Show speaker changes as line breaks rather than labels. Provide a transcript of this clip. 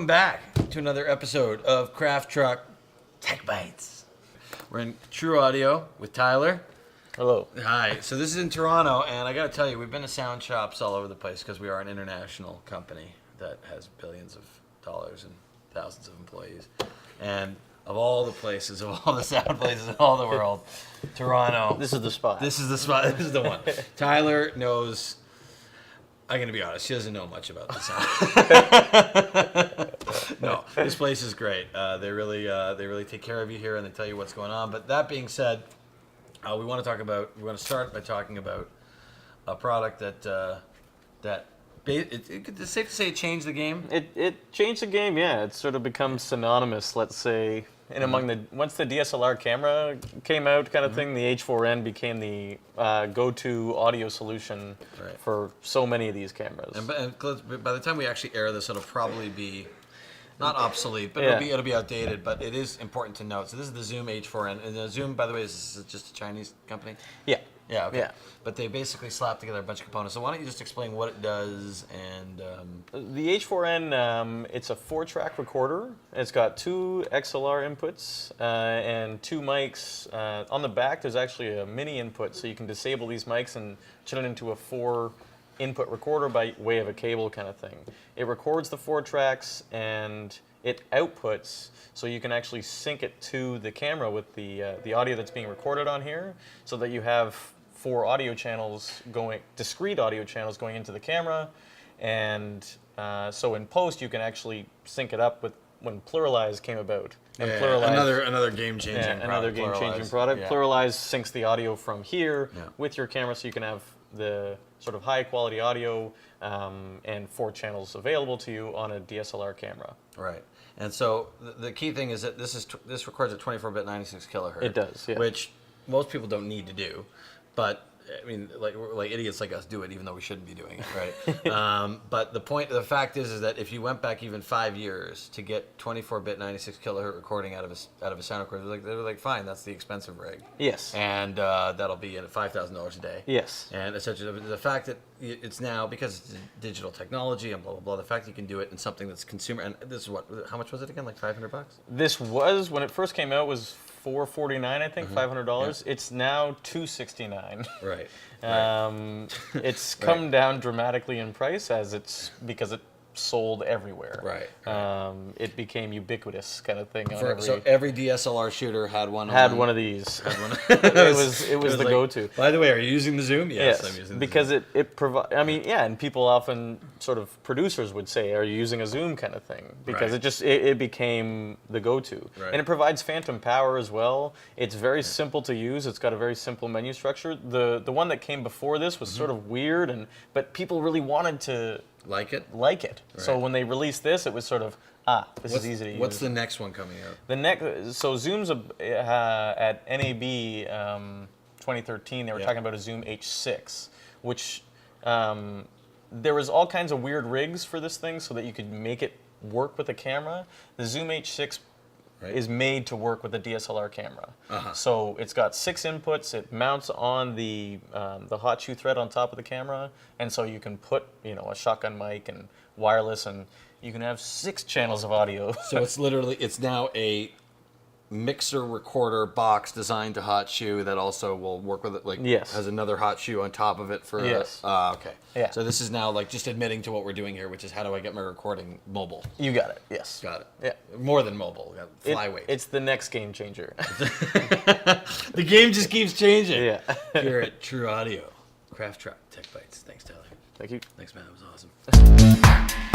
welcome back to another episode of Craft Truck Tech Bites. We're in True Audio with Tyler.
Hello.
Hi. So this is in Toronto, and I got to tell you, we've been to sound shops all over the place because we are an international company that has billions of dollars and thousands of employees. And of all the places, of all the sound places in all the world, Toronto.
This is the spot.
This is the spot. This is the one. Tyler knows. I'm going to be honest. She doesn't know much about the sound. No, this place is great. They really take care of you here, and they tell you what's going on. But that being said, we want to start by talking about a product that it's safe to say it changed the game.
It changed the game, yeah. It's sort of become synonymous, let's say, and once the DSLR camera came out, kind of thing, the H4N became the go-to audio solution for so many of these cameras.
And by the time we actually air this, it'll probably be not obsolete, but it'll be outdated. But it is important to note. So this is the Zoom H4N, and the Zoom, by the way, is just a Chinese company.
Yeah.
Yeah, okay.
Yeah.
But they basically slap together a bunch of components. So why don't you just explain what it does and...
The H4N, it's a 4-track recorder. It's got 2 XLR inputs and 2 mics. On the back, there's actually a mini input, so you can disable these mics and turn it into a 4-input recorder by way of a cable kind of thing. It records the 4 tracks and it outputs, so you can actually sync it to the camera with the audio that's being recorded on here, so that you have 4 audio channels discrete audio channels going into the camera, and so in post you can actually sync it up with when Pluralize came about. And
Pluralize, another game-changing product.
Another game-changing product. Yeah. Pluralize syncs the audio from here with your camera, so you can have the sort of high-quality audio and 4 channels available to you on a DSLR camera.
Right. And so the key thing is that this records at 24-bit 96 kilohertz.
It does, yeah.
Which most people don't need to do, but I mean, like idiots like us do it, even though we shouldn't be doing it, right? But the fact is that if you went back even 5 years to get 24-bit 96 kilohertz recording out of a sound recorder, they were like, fine, that's the expensive rig.
Yes.
And that'll be at $5,000 a day.
Yes.
And essentially, the fact that it's now, because it's digital technology and blah blah blah, the fact that you can do it in something that's consumer, and this is how much was it again? Like $500?
This was, when it first came out, was $449, I think, $500. Yeah. It's now $269.
Right.
It's come down dramatically in price because it sold everywhere.
Right.
It became ubiquitous kind of thing.
So every DSLR shooter had one.
One of these. It was the go-to.
By the way, are you using the Zoom? Yes, I'm using the
because
Zoom.
it provides. I mean, yeah, and people often sort of producers would say, "Are you using a Zoom?" kind of thing, because it became the go-to, and it provides phantom power as well. It's very simple to use. It's got a very simple menu structure. The one that came before this was sort of weird, but people really wanted to like it. Right. So when they released this, it was sort of this is easy to use.
What's the next one coming out?
So Zoom's at NAB 2013. They were talking about a Zoom H6, which there was all kinds of weird rigs for this thing so that you could make it work with a camera. The Zoom H6 is made to work with a DSLR camera. So it's got 6 inputs. It mounts on the hot shoe thread on top of the camera, and so you can put a shotgun mic and wireless, and you can have 6 channels of audio.
So it's now a mixer recorder box designed to hot shoe that also will work with it, has another hot shoe on top of it for okay.
Yeah.
So this is now just admitting to what we're doing here, which is how do I get my recording mobile?
You got it. Yes.
Got it.
Yeah.
More than mobile. Flyweight.
It's the next game changer.
The game just keeps changing.
Yeah.
Here at True Audio, Craft Truck Tech Bites. Thanks, Tyler.
Thank you.
Thanks, man. That was awesome.